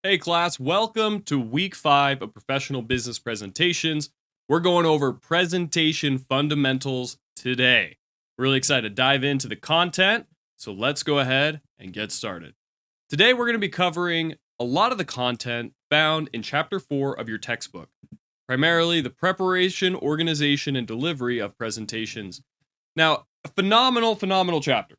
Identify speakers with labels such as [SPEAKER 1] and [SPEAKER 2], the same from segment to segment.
[SPEAKER 1] Hey class, welcome to week 5 of professional business presentations. We're going over presentation fundamentals today. Really excited to dive into the content, so let's go ahead and get started. Today we're going to be covering a lot of the content found in chapter 4 of your textbook, primarily the preparation, organization, and delivery of presentations. Now, a phenomenal chapter.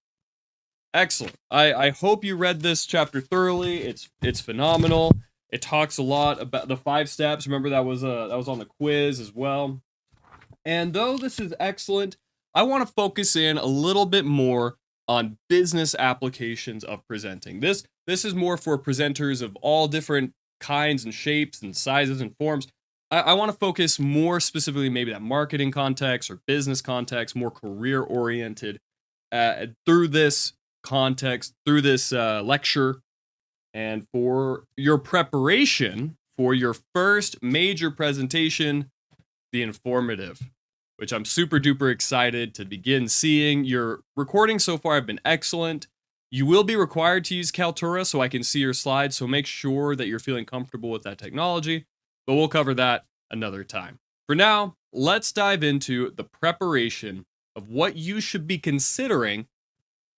[SPEAKER 1] Excellent. I hope you read this chapter thoroughly. It's phenomenal. It talks a lot about the 5 steps. Remember that was on the quiz as well. And though this is excellent, I want to focus in a little bit more on business applications of presenting. This is more for presenters of all different kinds and shapes and sizes and forms. I want to focus more specifically maybe that marketing context or business context, more career oriented through this context, through this lecture. And for your preparation for your first major presentation, the informative, which I'm super duper excited to begin seeing. Your recordings so far have been excellent. You will be required to use Kaltura so I can see your slides, so make sure that you're feeling comfortable with that technology, but we'll cover that another time. For now, let's dive into the preparation of what you should be considering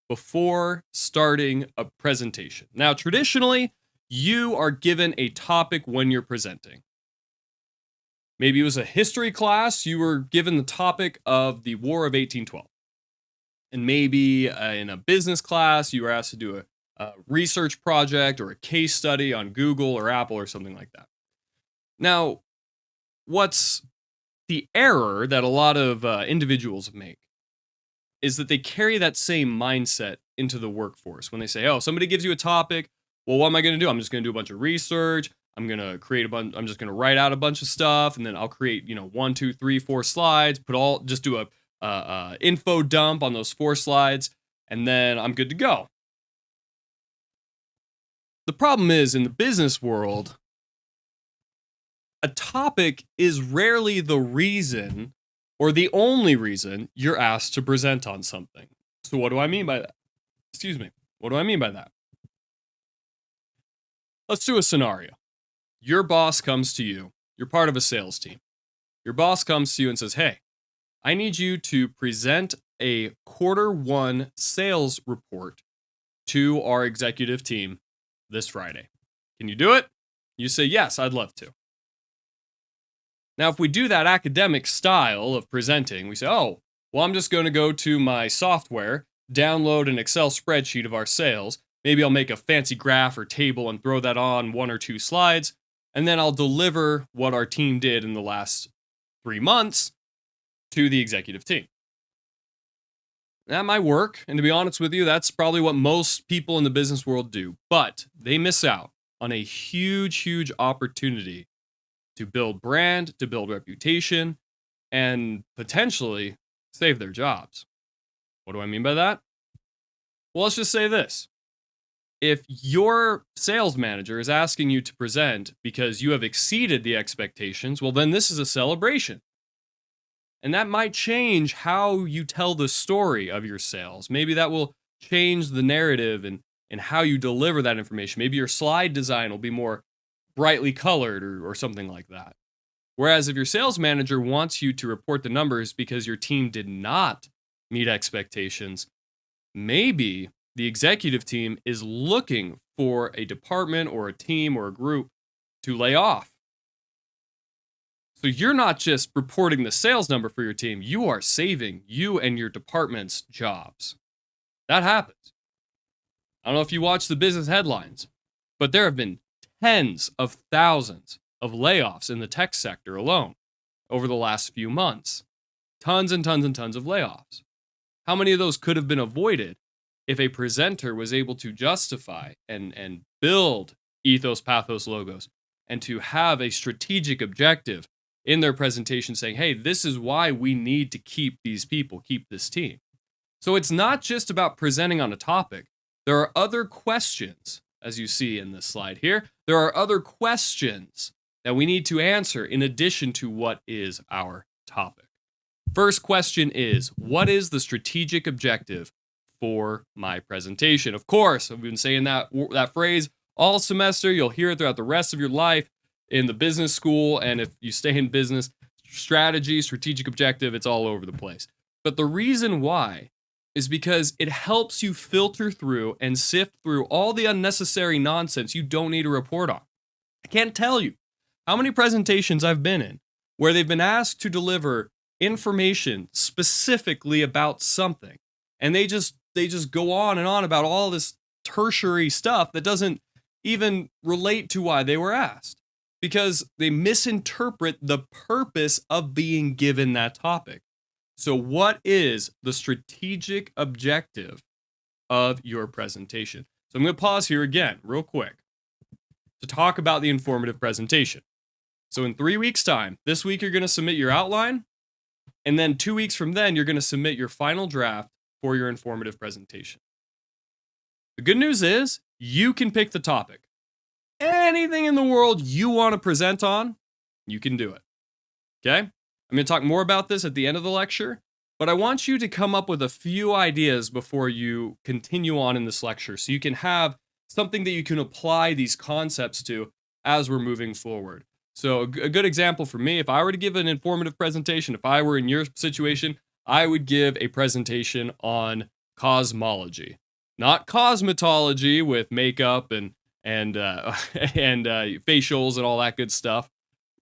[SPEAKER 1] before starting a presentation. Now, traditionally, you are given a topic when you're presenting. Maybe it was a history class, you were given the topic of the War of 1812. And maybe in a business class, you were asked to do a research project or a case study on Google or Apple or something like that. Now, what's the error that a lot of individuals make is that they carry that same mindset into the workforce. When they say, oh, somebody gives you a topic, well, what am I going to do? I'm just going to do a bunch of research. I'm going to create I'm just going to write out a bunch of stuff, and then I'll create, 1, 2, 3, 4 slides, just do a info dump on those 4 slides, and then I'm good to go. The problem is, in the business world, a topic is rarely the reason or the only reason you're asked to present on something. So what do I mean by that? What do I mean by that? Let's do a scenario. Your boss comes to you. You're part of a sales team. Your boss comes to you and says, hey, I need you to present a Q1 sales report to our executive team this Friday. Can you do it? You say, yes, I'd love to. Now, if we do that academic style of presenting, we say, oh, well, I'm just going to go to my software, download an Excel spreadsheet of our sales. Maybe I'll make a fancy graph or table and throw that on 1 or 2 slides, and then I'll deliver what our team did in the last 3 months to the executive team. That might work, and to be honest with you, that's probably what most people in the business world do, but they miss out on a huge opportunity to build brand, to build reputation, and potentially save their jobs. What do I mean by that? Well, let's just say this. If your sales manager is asking you to present because you have exceeded the expectations, well, then this is a celebration. And that might change how you tell the story of your sales. Maybe that will change the narrative and how you deliver that information. Maybe your slide design will be more brightly colored or something like that. Whereas if your sales manager wants you to report the numbers because your team did not meet expectations, maybe the executive team is looking for a department or a team or a group to lay off. So you're not just reporting the sales number for your team, you are saving you and your department's jobs. That happens. I don't know if you watch the business headlines, but there have been tens of thousands of layoffs in the tech sector alone over the last few months. Tons and tons of layoffs. How many of those could have been avoided if a presenter was able to justify and build ethos, pathos, logos, and to have a strategic objective in their presentation saying, hey, this is why we need to keep these people, keep this team. So it's not just about presenting on a topic. There are other questions, as you see in this slide here. There are other questions that we need to answer in addition to what is our topic. First question is, what is the strategic objective for my presentation? Of course, I've been saying that phrase all semester. You'll hear it throughout the rest of your life in the business school. And if you stay in business, strategy, strategic objective, it's all over the place. But the reason why is because it helps you filter through and sift through all the unnecessary nonsense you don't need to report on. I can't tell you how many presentations I've been in where they've been asked to deliver information specifically about something, and they just go on and on about all this tertiary stuff that doesn't even relate to why they were asked, because they misinterpret the purpose of being given that topic. So what is the strategic objective of your presentation? So I'm going to pause here again real quick to talk about the informative presentation. So in 3 weeks' time, this week you're going to submit your outline, and then 2 weeks from then, you're going to submit your final draft for your informative presentation. The good news is you can pick the topic. Anything in the world you want to present on, you can do it. Okay? I'm going to talk more about this at the end of the lecture, but I want you to come up with a few ideas before you continue on in this lecture so you can have something that you can apply these concepts to as we're moving forward. So a good example for me, if I were to give an informative presentation, if I were in your situation, I would give a presentation on cosmology. Not cosmetology with makeup and facials and all that good stuff.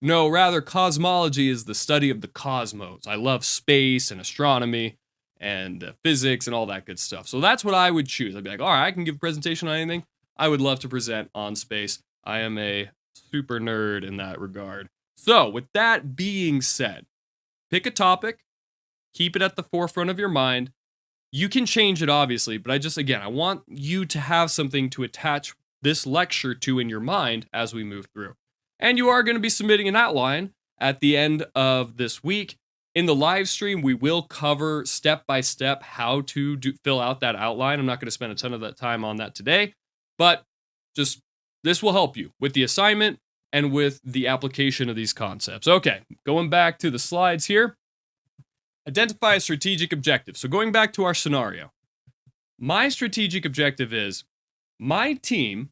[SPEAKER 1] No, rather, cosmology is the study of the cosmos. I love space and astronomy and physics and all that good stuff. So that's what I would choose. I'd be like, all right, I can give a presentation on anything. I would love to present on space. I am a super nerd in that regard. So with that being said, pick a topic, keep it at the forefront of your mind. You can change it, obviously, but I want you to have something to attach this lecture to in your mind as we move through. And you are going to be submitting an outline at the end of this week. In the live stream, we will cover step by step how to fill out that outline. I'm not going to spend a ton of that time on that today, but just this will help you with the assignment and with the application of these concepts. Okay, going back to the slides here. Identify a strategic objective. So going back to our scenario, my strategic objective is my team,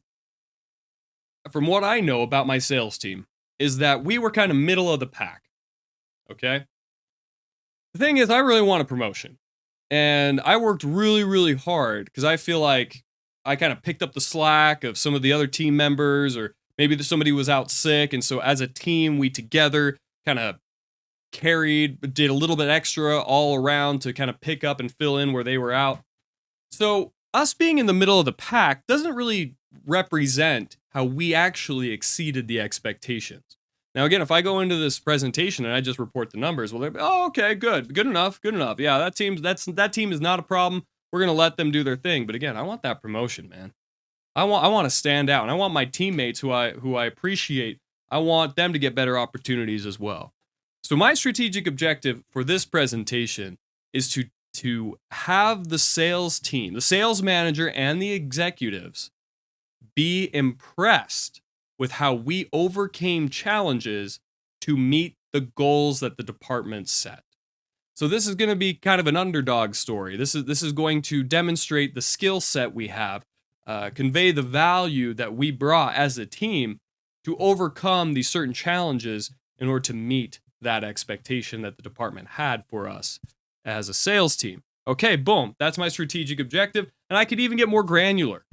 [SPEAKER 1] from what I know about my sales team, is that we were kind of middle of the pack. Okay? The thing is, I really want a promotion. And I worked really, really hard because I feel like I kind of picked up the slack of some of the other team members, or maybe somebody was out sick. And so as a team, we together kind of did a little bit extra all around to kind of pick up and fill in where they were out. So us being in the middle of the pack doesn't really represent how we actually exceeded the expectations. Now, again, if I go into this presentation and I just report the numbers, well, they're, oh, okay, good enough. Yeah, that team is not a problem. We're gonna let them do their thing. But again, I want that promotion, man. I want to stand out, and I want my teammates who I appreciate. I want them to get better opportunities as well. So my strategic objective for this presentation is to have the sales team, the sales manager, and the executives be impressed with how we overcame challenges to meet the goals that the department set. So this is going to be kind of an underdog story. This is going to demonstrate the skill set we have, convey the value that we brought as a team to overcome these certain challenges in order to meet that expectation that the department had for us as a sales team. Okay, boom, that's my strategic objective. And I could even get more granular.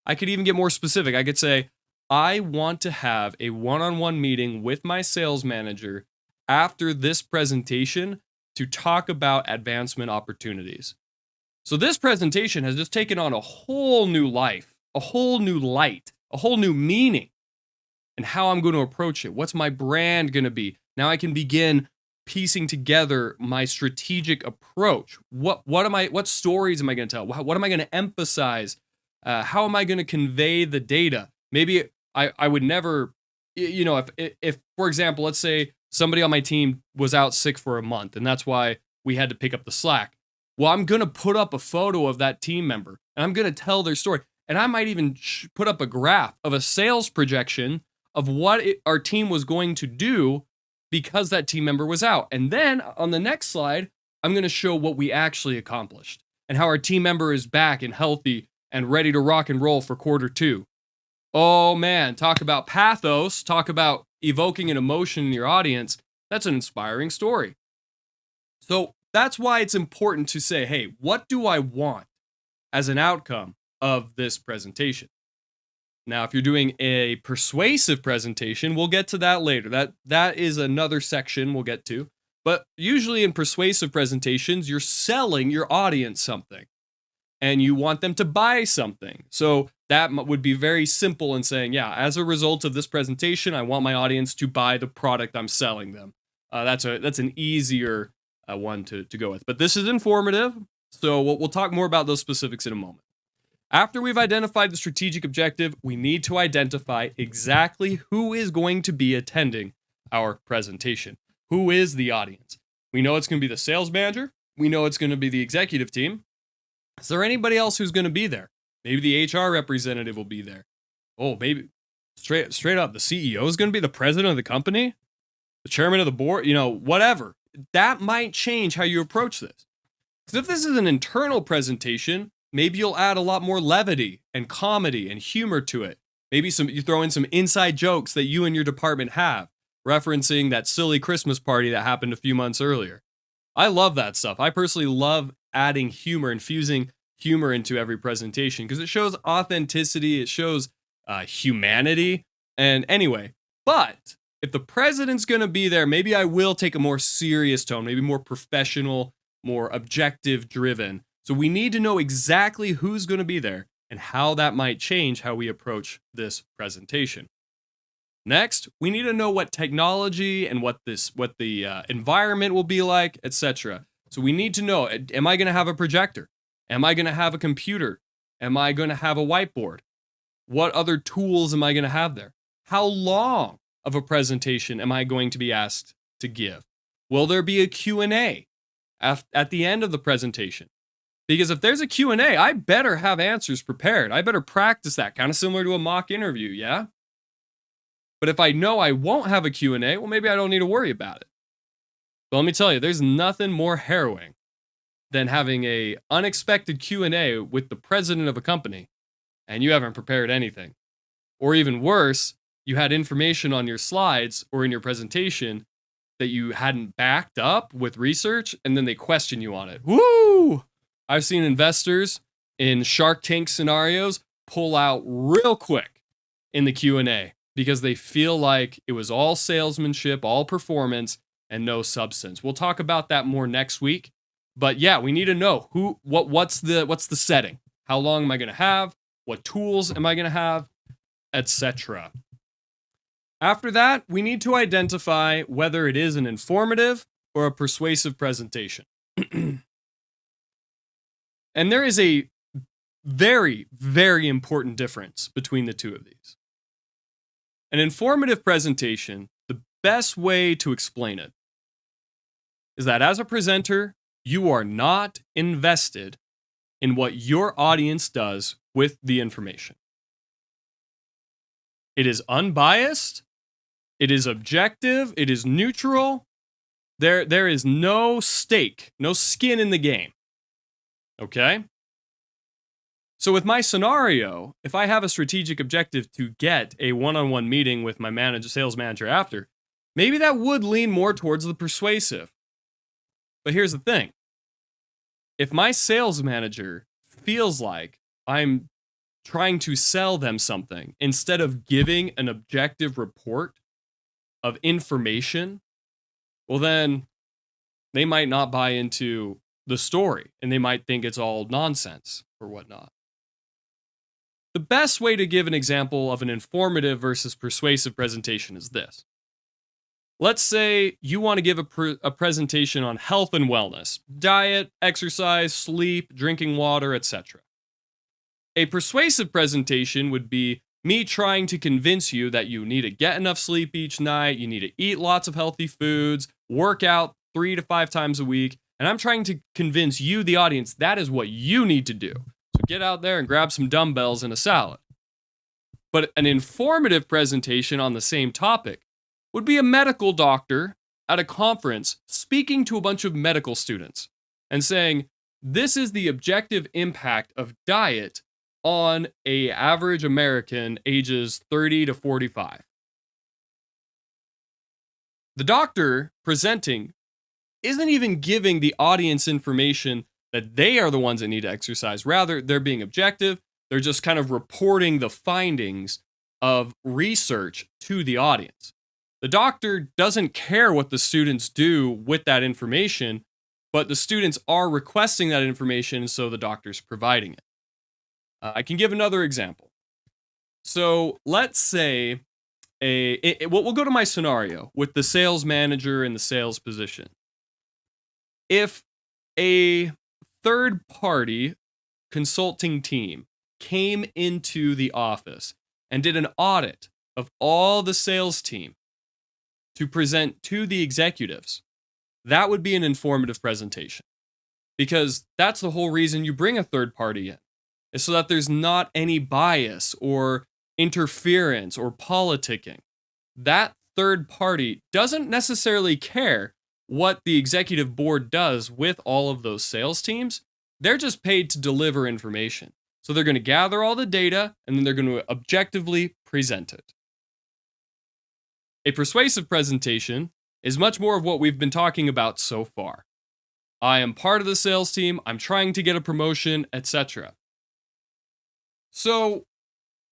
[SPEAKER 1] I could even get more specific. I could say, I want to have a one-on-one meeting with my sales manager after this presentation to talk about advancement opportunities. So this presentation has just taken on a whole new life, a whole new light, a whole new meaning, and how I'm going to approach it. What's my brand going to be? Now I can begin piecing together my strategic approach. What stories am I going to tell? What am I going to emphasize? How am I going to convey the data? Maybe I would never, if for example, let's say somebody on my team was out sick for a month, and that's why we had to pick up the slack. Well, I'm going to put up a photo of that team member, and I'm going to tell their story. And I might even put up a graph of a sales projection of what our team was going to do because that team member was out. And then on the next slide, I'm going to show what we actually accomplished and how our team member is back and healthy and ready to rock and roll for quarter 2. Oh man, talk about pathos, talk about evoking an emotion in your audience. That's an inspiring story. So that's why it's important to say, hey, what do I want as an outcome of this presentation? Now, if you're doing a persuasive presentation, we'll get to that later. That is another section we'll get to. But usually in persuasive presentations, you're selling your audience something and you want them to buy something. So that would be very simple in saying, yeah, as a result of this presentation, I want my audience to buy the product I'm selling them. That's an easier one to go with. But this is informative, so we'll talk more about those specifics in a moment. After we've identified the strategic objective, we need to identify exactly who is going to be attending our presentation. Who is the audience? We know it's going to be the sales manager. We know it's going to be the executive team. Is there anybody else who's going to be there? Maybe the HR representative will be there. Oh, maybe straight up, the CEO is going to be the president of the company, the chairman of the board, whatever. That might change how you approach this. Because if this is an internal presentation, maybe you'll add a lot more levity and comedy and humor to it. Maybe you throw in some inside jokes that you and your department have, referencing that silly Christmas party that happened a few months earlier. I love that stuff. I personally love adding humor, infusing humor into every presentation because it shows authenticity, it shows humanity. And anyway, but if the president's going to be there, maybe I will take a more serious tone, maybe more professional, more objective driven. So we need to know exactly who's going to be there and how that might change how we approach this presentation. Next, we need to know what technology and what the environment will be like, etc. So we need to know, am I going to have a projector? Am I going to have a computer? Am I going to have a whiteboard? What other tools am I going to have there? How long of a presentation am I going to be asked to give? Will there be a Q&A at the end of the presentation? Because if there's a Q&A, I better have answers prepared. I better practice that, kind of similar to a mock interview, yeah? But if I know I won't have a Q&A, well, maybe I don't need to worry about it. But let me tell you, there's nothing more harrowing than having a unexpected Q&A with the president of a company and you haven't prepared anything. Or even worse, you had information on your slides or in your presentation that you hadn't backed up with research, and then they question you on it. Woo! I've seen investors in Shark Tank scenarios pull out real quick in the Q&A because they feel like it was all salesmanship, all performance, and no substance. We'll talk about that more next week. But yeah, we need to know what's the setting? How long am I going to have? What tools am I going to have? Etc. After that, we need to identify whether it is an informative or a persuasive presentation. And there is a very, very important difference between the two of these. An informative presentation, the best way to explain it is that as a presenter, you are not invested in what your audience does with the information. It is unbiased, it is objective, it is neutral. There is no stake, no skin in the game. Okay? So with my scenario, if I have a strategic objective to get a one-on-one meeting with my sales manager after, maybe that would lean more towards the persuasive. But here's the thing. If my sales manager feels like I'm trying to sell them something instead of giving an objective report of information, well then they might not buy into the story and they might think it's all nonsense or whatnot. The best way to give an example of an informative versus persuasive presentation is this. Let's say you want to give a presentation on health and wellness, diet, exercise, sleep, drinking water, etc. A persuasive presentation would be me trying to convince you that you need to get enough sleep each night, you need to eat lots of healthy foods, work out 3 to 5 times a week, and I'm trying to convince you, the audience, that is what you need to do. So get out there and grab some dumbbells and a salad. But an informative presentation on the same topic would be a medical doctor at a conference speaking to a bunch of medical students and saying, this is the objective impact of diet on a average American ages 30 to 45. The doctor presenting isn't even giving the audience information that they are the ones that need to exercise. Rather, they're being objective. They're just kind of reporting the findings of research to the audience. The doctor doesn't care what the students do with that information, but the students are requesting that information, so the doctor's providing it. I can give another example. So let's say we'll go to my scenario with the sales manager in the sales position. If a third-party consulting team came into the office and did an audit of all the sales team to present to the executives, that would be an informative presentation. Because that's the whole reason you bring a third party in, is so that there's not any bias or interference or politicking. That third party doesn't necessarily care what the executive board does with all of those sales teams. They're just paid to deliver information. So they're going to gather all the data and then they're going to objectively present it. A persuasive presentation is much more of what we've been talking about so far. I am part of the sales team, I'm trying to get a promotion, etc. So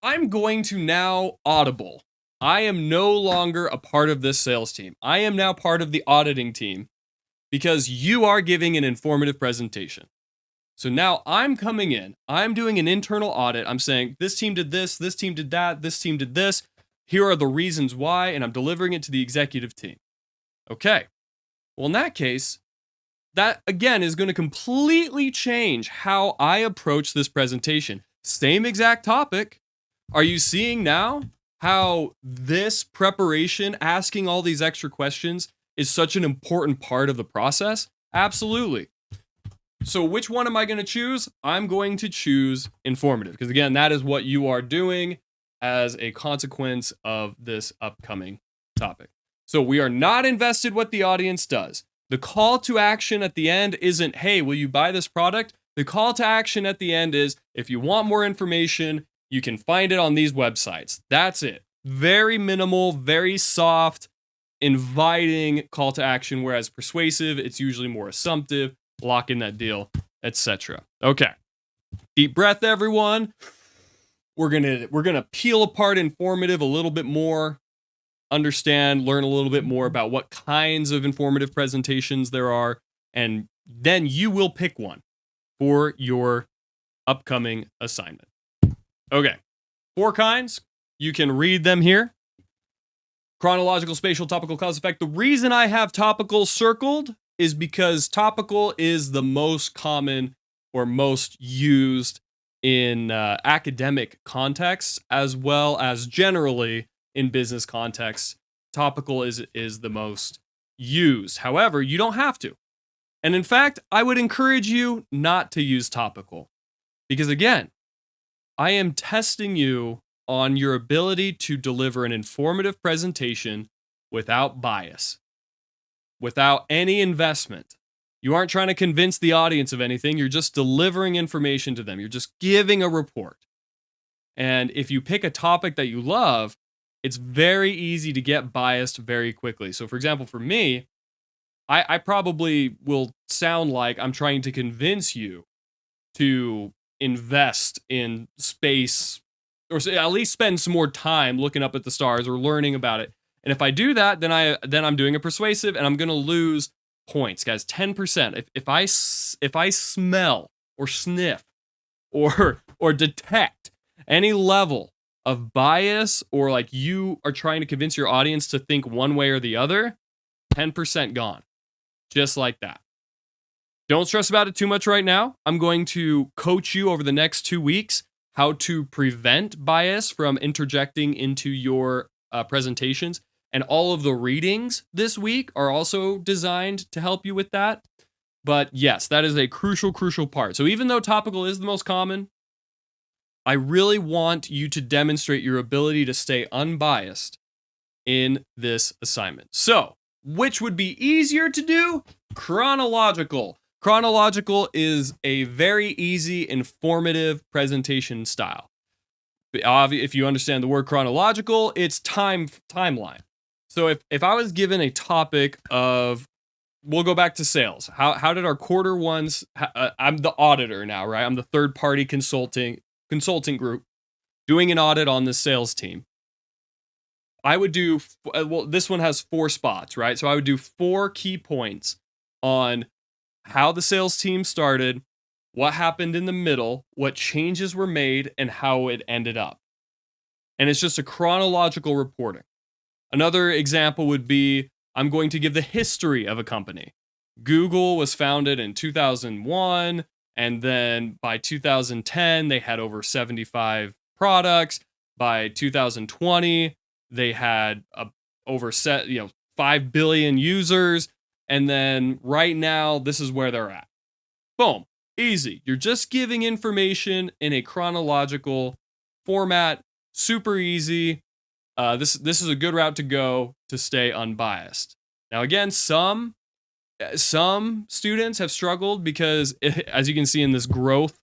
[SPEAKER 1] I'm going to now audible. I am no longer a part of this sales team. I am now part of the auditing team because you are giving an informative presentation. So now I'm coming in, I'm doing an internal audit. I'm saying this team did this team did that, this team did this. Here are the reasons why, and I'm delivering it to the executive team. Okay. Well, in that case, that again is going to completely change how I approach this presentation. Same exact topic. Are you seeing now how this preparation, asking all these extra questions, is such an important part of the process? Absolutely. So which one am I going to choose? I'm going to choose informative, because again, that is what you are doing as a consequence of this upcoming topic. So we are not invested what the audience does. The call to action at the end isn't, hey, will you buy this product? The call to action at the end is, if you want more information, you can find it on these websites. That's it. Very minimal, very soft, inviting call to action, whereas persuasive, it's usually more assumptive, lock in that deal, etc. Okay. Deep breath, everyone. We're gonna peel apart informative a little bit more, understand, learn a little bit more about what kinds of informative presentations there are, and then you will pick one for your upcoming assignment. Okay, 4 kinds. You can read them here. Chronological, spatial, topical, cause, effect. The reason I have topical circled is because topical is the most common or most used in academic contexts, as well as generally in business contexts. Topical is the most used. However, you don't have to. And in fact, I would encourage you not to use topical. Because again, I am testing you on your ability to deliver an informative presentation without bias, without any investment. You aren't trying to convince the audience of anything. You're just delivering information to them. You're just giving a report. And if you pick a topic that you love, it's very easy to get biased very quickly. So for example, for me, I probably will sound like I'm trying to convince you to invest in space, or at least spend some more time looking up at the stars or learning about it. And if I do that, then I'm doing a persuasive, and I'm going to lose points, guys. 10%. If I smell or sniff or detect any level of bias, or like you are trying to convince your audience to think one way or the other, 10% gone. Just like that. Don't stress about it too much right now. I'm going to coach you over the next 2 weeks how to prevent bias from interjecting into your presentations. And all of the readings this week are also designed to help you with that. But yes, that is a crucial part. So even though topical is the most common, I really want you to demonstrate your ability to stay unbiased in this assignment. So, which would be easier to do? Chronological. Chronological is a very easy, informative presentation style. If you understand the word chronological, it's timeline. So if I was given a topic of, we'll go back to sales. How did our quarter ones? I'm the auditor now, right? I'm the third party consulting group doing an audit on the sales team. I would do, well, this one has 4 spots, right? So I would do 4 key points on how the sales team started, what happened in the middle, what changes were made, and how it ended up. And it's just a chronological reporting. Another example would be, I'm going to give the history of a company. Google was founded in 2001, and then by 2010, they had over 75 products. By 2020, they had over 5 billion users. And then right now, this is where they're at. Boom. Easy. You're just giving information in a chronological format. Super easy. This is a good route to go to stay unbiased. Now, again, some students have struggled because, as you can see in this growth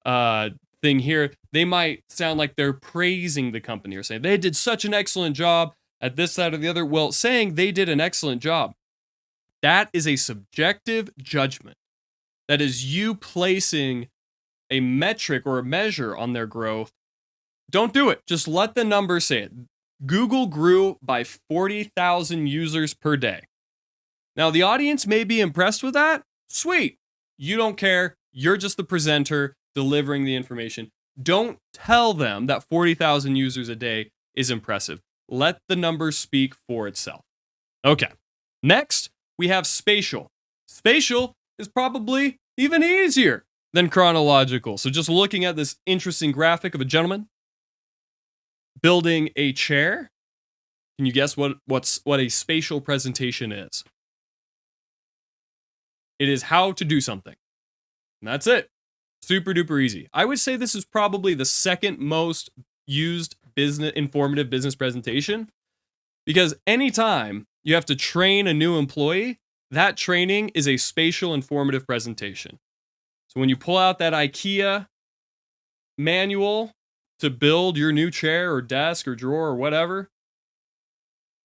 [SPEAKER 1] thing here, they might sound like they're praising the company or saying they did such an excellent job at this, that, or the other. Well, saying they did an excellent job, that is a subjective judgment. That is you placing a metric or a measure on their growth. Don't do it. Just let the numbers say it. Google grew by 40,000 users per day. Now, the audience may be impressed with that. Sweet. You don't care. You're just the presenter delivering the information. Don't tell them that 40,000 users a day is impressive. Let the numbers speak for itself. Okay. Next, we have spatial. Spatial is probably even easier than chronological. So just looking at this interesting graphic of a gentleman building a chair. Can you guess what a spatial presentation is? It is how to do something. And that's it. Super duper easy. I would say this is probably the second most used informative business presentation, because anytime you have to train a new employee, that training is a spatial informative presentation. So when you pull out that IKEA manual to build your new chair or desk or drawer or whatever,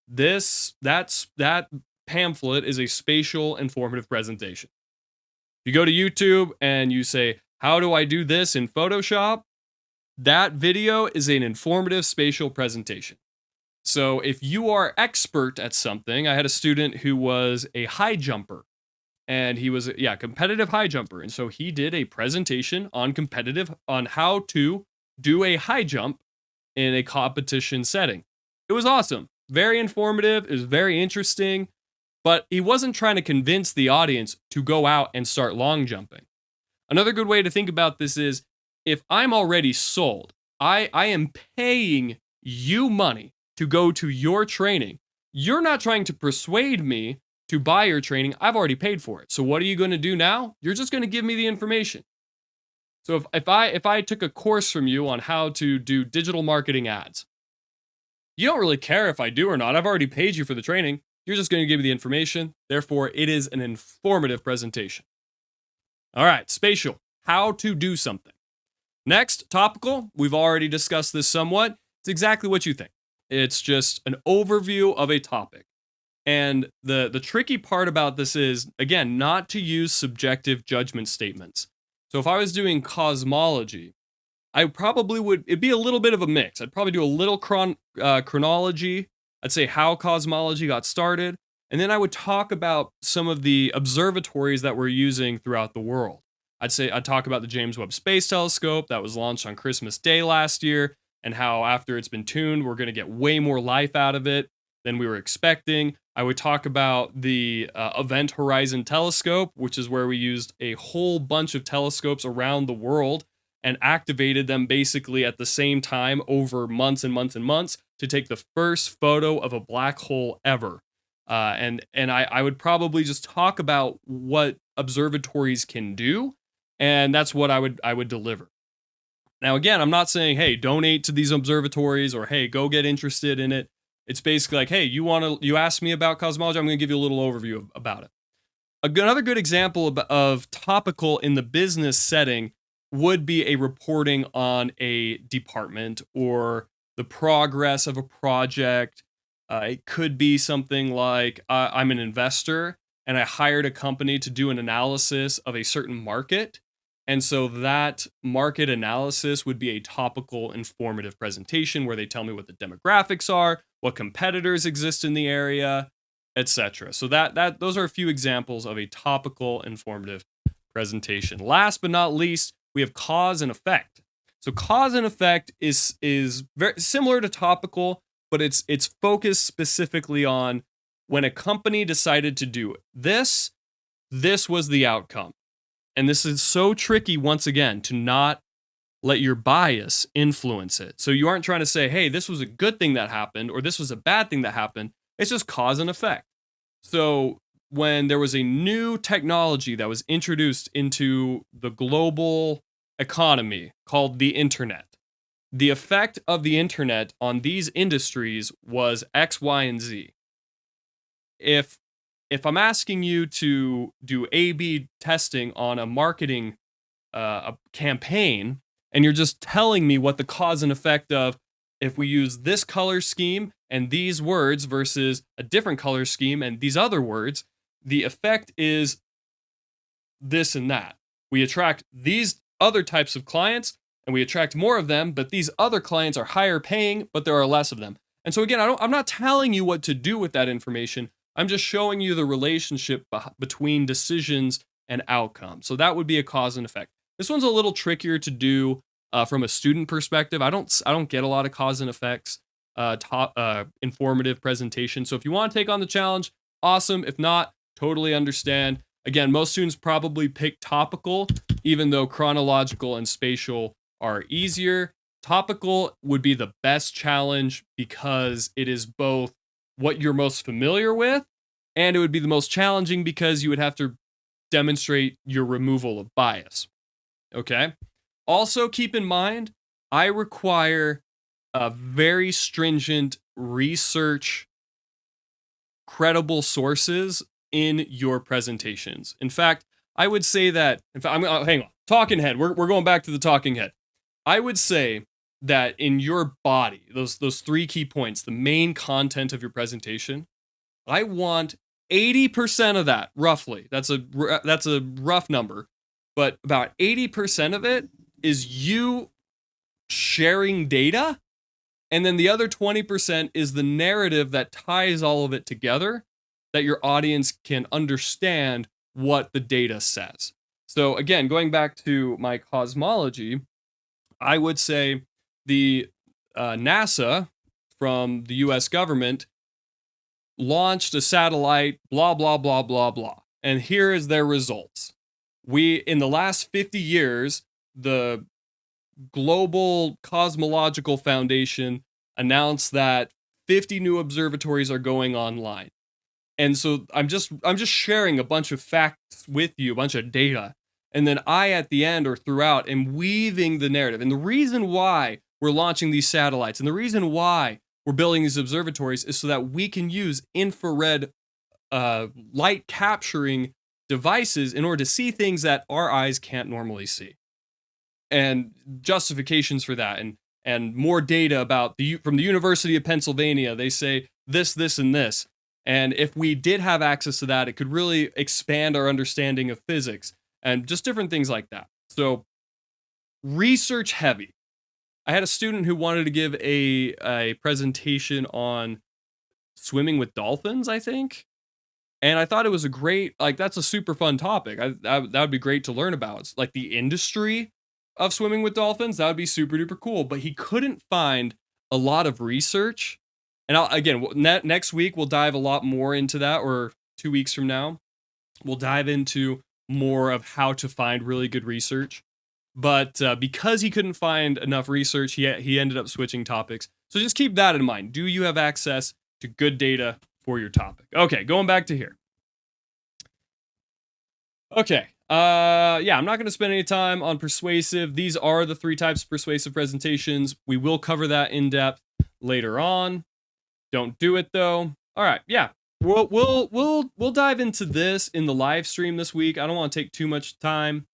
[SPEAKER 1] that pamphlet is a spatial informative presentation. If you go to YouTube and you say, how do I do this in Photoshop? That video is an informative spatial presentation. So if you are expert at something, I had a student who was a high jumper, and he was a competitive high jumper. And so he did a presentation on how to do a high jump in a competition setting. It was awesome. Very informative. It was very interesting. But he wasn't trying to convince the audience to go out and start long jumping. Another good way to think about this is, if I'm already sold, I am paying you money to go to your training. You're not trying to persuade me to buy your training. I've already paid for it. So what are you going to do now? You're just going to give me the information. So if I took a course from you on how to do digital marketing ads, you don't really care if I do or not. I've already paid you for the training. You're just going to give me the information. Therefore, it is an informative presentation. All right, spatial, how to do something. Next, topical. We've already discussed this somewhat. It's exactly what you think. It's just an overview of a topic. And the tricky part about this is, again, not to use subjective judgment statements. So if I was doing cosmology, I probably it'd be a little bit of a mix. I'd probably do a little chronology. I'd say how cosmology got started. And then I would talk about some of the observatories that we're using throughout the world. I'd talk about the James Webb Space Telescope that was launched on Christmas Day last year, and how after it's been tuned, we're going to get way more life out of it than we were expecting. I would talk about the Event Horizon Telescope, which is where we used a whole bunch of telescopes around the world and activated them basically at the same time over months and months and months to take the first photo of a black hole ever. And I would probably just talk about what observatories can do, and that's what I would deliver. Now, again, I'm not saying, hey, donate to these observatories, or hey, go get interested in it. It's basically like, hey, you asked me about cosmology, I'm going to give you a little overview about it. Another good example of topical in the business setting would be a reporting on a department or the progress of a project. It could be something like I'm an investor and I hired a company to do an analysis of a certain market. And so that market analysis would be a topical informative presentation where they tell me what the demographics are, what competitors exist in the area, etc. So that those are a few examples of a topical informative presentation. Last but not least, we have cause and effect. So cause and effect is very similar to topical, but it's focused specifically on when a company decided to do this, this was the outcome. And this is so tricky once again to not let your bias influence it. So you aren't trying to say, hey, this was a good thing that happened or this was a bad thing that happened. It's just cause and effect. So when there was a new technology that was introduced into the global economy called the internet, the effect of the internet on these industries was X, Y, and Z. If I'm asking you to do A/B testing on a marketing a campaign, and you're just telling me what the cause and effect of if we use this color scheme and these words versus a different color scheme and these other words, the effect is this and that. We attract these other types of clients and we attract more of them, but these other clients are higher paying, but there are less of them. And so again, I'm not telling you what to do with that information. I'm just showing you the relationship between decisions and outcomes. So that would be a cause and effect. This one's a little trickier to do from a student perspective. I don't get a lot of cause and effects informative presentation. So if you want to take on the challenge, awesome. If not, totally understand. Again, most students probably pick topical, even though chronological and spatial are easier. Topical would be the best challenge because it is both what you're most familiar with, and it would be the most challenging because you would have to demonstrate your removal of bias. Okay? Also, keep in mind, I require a very stringent research, credible sources in your presentations. In fact, I would say that, in fact, hang on, talking head, we're going back to the talking head. I would say that in your body, those three key points, the main content of your presentation, I want 80% of that, roughly. That's a rough number, but about 80% of it is you sharing data, and then the other 20% is the narrative that ties all of it together, that your audience can understand what the data says. So again, going back to my cosmology, I would say the NASA from the US government launched a satellite, blah, blah, blah, blah, blah. And here is their results. In the last 50 years, the Global Cosmological Foundation announced that 50 new observatories are going online. And so I'm just sharing a bunch of facts with you, a bunch of data. And then I, at the end or throughout, am weaving the narrative. And the reason why we're launching these satellites and the reason why we're building these observatories is so that we can use infrared light capturing devices in order to see things that our eyes can't normally see. And justifications for that and more data about from the University of Pennsylvania, they say this, and this. And if we did have access to that, it could really expand our understanding of physics and just different things like that. So research heavy. I had a student who wanted to give a presentation on swimming with dolphins, I think. And I thought it was that's a super fun topic. That would be great to learn about. It's like the industry of swimming with dolphins. That would be super duper cool. But he couldn't find a lot of research. And next week, we'll dive a lot more into that, or 2 weeks from now, we'll dive into more of how to find really good research. But because he couldn't find enough research, he ended up switching topics. So just keep that in mind. Do you have access to good data for your topic? Okay, going back to here. Okay. Yeah, I'm not going to spend any time on persuasive. These are the 3 types of persuasive presentations. We will cover that in depth later on. Don't do it though. All right. Yeah. We'll dive into this in the live stream this week. I don't want to take too much time.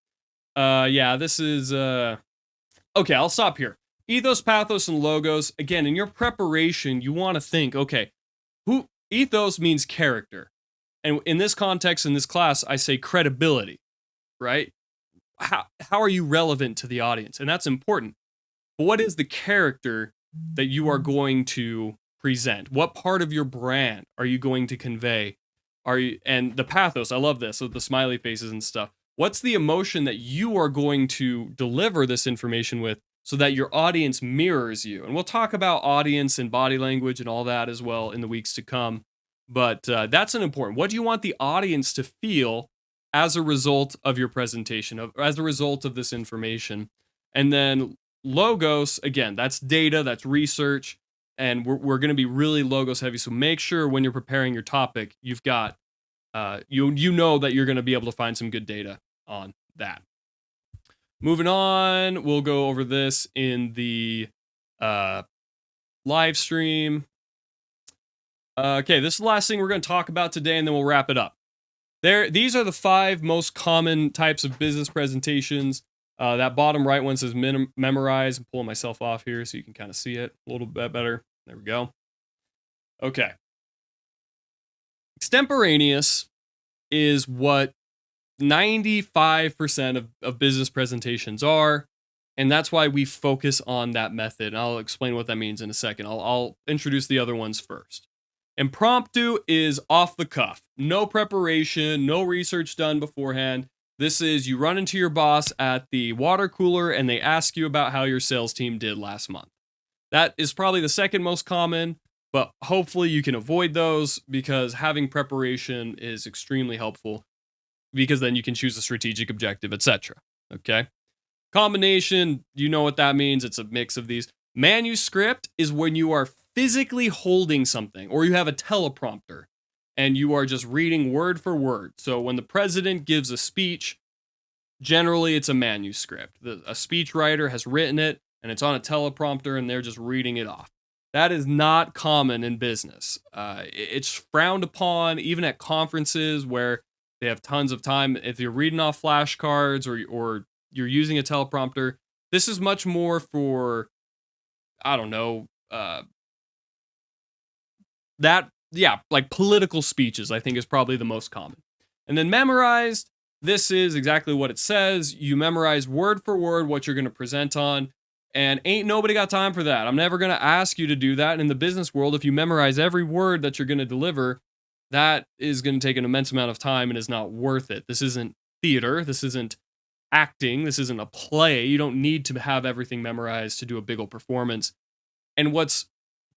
[SPEAKER 1] Yeah, this is okay, I'll stop here. Ethos, pathos, and logos. Again, in your preparation, you want to think, okay, who ethos means character. And in this context, in this class, I say credibility, right? How are you relevant to the audience? And that's important. But what is the character that you are going to present? What part of your brand are you going to convey? And the pathos, I love this, with the smiley faces and stuff. What's the emotion that you are going to deliver this information with so that your audience mirrors you? And we'll talk about audience and body language and all that as well in the weeks to come. But that's an important. What do you want the audience to feel as a result of your presentation, as a result of this information? And then logos, again, that's data, that's research, and we're going to be really logos heavy. So make sure when you're preparing your topic, you've got you know that you're going to be able to find some good data on that. Moving on, we'll go over this in the live stream. Okay, this is the last thing we're going to talk about today, and then we'll wrap it up. These are the 5 most common types of business presentations. That bottom right one says memorize. I'm pulling myself off here so you can kind of see it a little bit better. There we go. Okay. Extemporaneous is what 95% of business presentations are, and that's why we focus on that method. And I'll explain what that means in a second. I'll introduce the other ones first. Impromptu is off the cuff. No preparation, no research done beforehand. This is you run into your boss at the water cooler and they ask you about how your sales team did last month. That is probably the second most common, but hopefully you can avoid those because having preparation is extremely helpful because then you can choose a strategic objective, etc. Okay? Combination, you know what that means. It's a mix of these. Manuscript is when you are physically holding something or you have a teleprompter and you are just reading word for word. So when the president gives a speech, generally it's a manuscript. A speech writer has written it and it's on a teleprompter and they're just reading it off. That is not common in business. It's frowned upon even at conferences where they have tons of time. If you're reading off flashcards or you're using a teleprompter, this is much more for, I don't know, like political speeches, I think is probably the most common. And then memorized, this is exactly what it says. You memorize word for word what you're going to present on, and ain't nobody got time for that. I'm never going to ask you to do that. In the business world, if you memorize every word that you're going to deliver, that is going to take an immense amount of time and is not worth it. This isn't theater. This isn't acting. This isn't a play. You don't need to have everything memorized to do a big old performance. And what's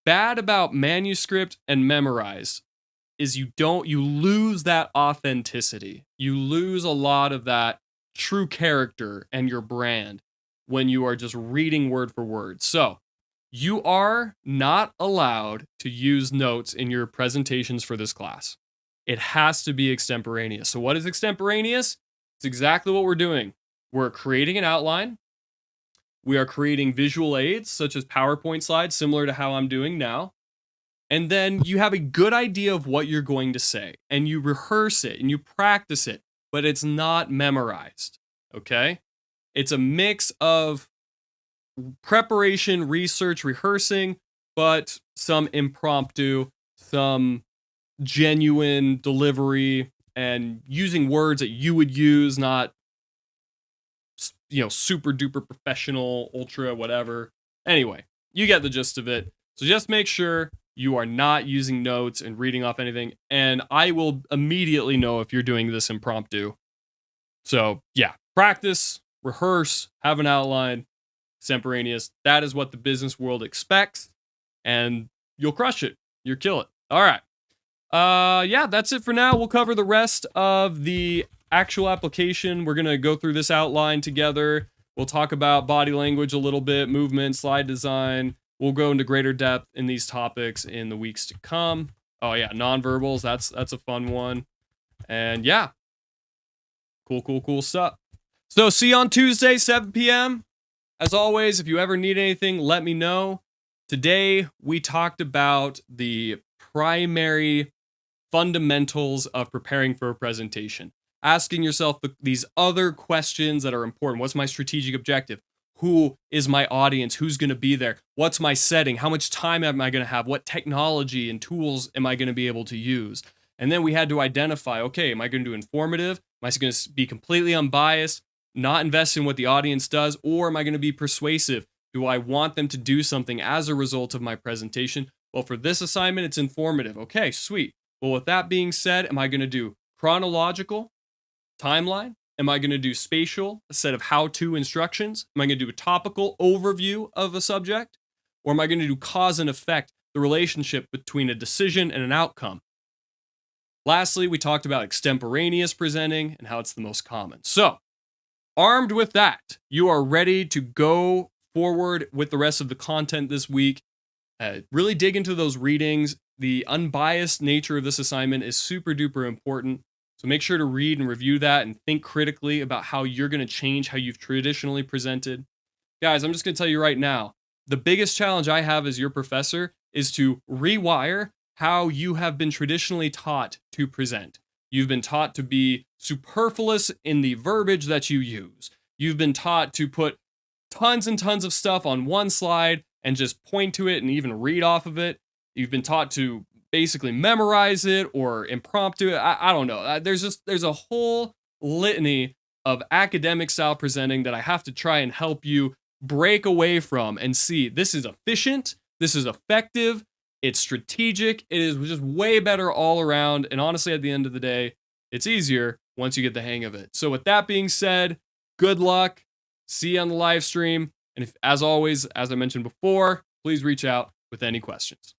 [SPEAKER 1] bad about manuscript and memorized is you lose that authenticity. You lose a lot of that true character and your brand when you are just reading word for word. So you are not allowed to use notes in your presentations for this class. It has to be extemporaneous. So what is extemporaneous? It's exactly what we're doing. We're creating an outline. We are creating visual aids such as PowerPoint slides, similar to how I'm doing now. And then you have a good idea of what you're going to say and you rehearse it and you practice it, but it's not memorized. Okay? It's a mix of preparation, research, rehearsing, but some impromptu, some genuine delivery, and using words that you would use, not super duper professional, ultra, whatever. Anyway, you get the gist of it. So just make sure you are not using notes and reading off anything. And I will immediately know if you're doing this impromptu. So yeah, practice, rehearse, have an outline, extemporaneous. That is what the business world expects. And you'll crush it. You'll kill it. All right. Yeah, that's it for now. We'll cover the rest of the actual application. We're going to go through this outline together. We'll talk about body language a little bit, movement, slide design. We'll go into greater depth in these topics in the weeks to come. Oh yeah, nonverbals, that's a fun one. And yeah, cool stuff. So see you on Tuesday, 7 p.m. As always, if you ever need anything, let me know. Today, we talked about the primary fundamentals of preparing for a presentation. Asking yourself these other questions that are important. What's my strategic objective? Who is my audience? Who's going to be there? What's my setting? How much time am I going to have? What technology and tools am I going to be able to use? And then we had to identify, okay, am I going to do informative? Am I going to be completely unbiased, not invest in what the audience does? Or am I going to be persuasive? Do I want them to do something as a result of my presentation? Well, for this assignment, it's informative. Okay, sweet. Well, with that being said, am I going to do chronological, timeline? Am I going to do spatial, a set of how-to instructions? Am I going to do a topical overview of a subject? Or am I going to do cause and effect, the relationship between a decision and an outcome? Lastly, we talked about extemporaneous presenting and how it's the most common. So, armed with that, you are ready to go forward with the rest of the content this week. Really dig into those readings. The unbiased nature of this assignment is super duper important. So make sure to read and review that and think critically about how you're going to change how you've traditionally presented. Guys, I'm just going to tell you right now, the biggest challenge I have as your professor is to rewire how you have been traditionally taught to present. You've been taught to be superfluous in the verbiage that you use. You've been taught to put tons and tons of stuff on one slide and just point to it and even read off of it. You've been taught to basically memorize it or impromptu. I don't know. There's a whole litany of academic style presenting that I have to try and help you break away from and see this is efficient, this is effective, it's strategic, it is just way better all around. And honestly, at the end of the day, it's easier once you get the hang of it. So with that being said, good luck. See you on the live stream. And if, as always, as I mentioned before, please reach out with any questions.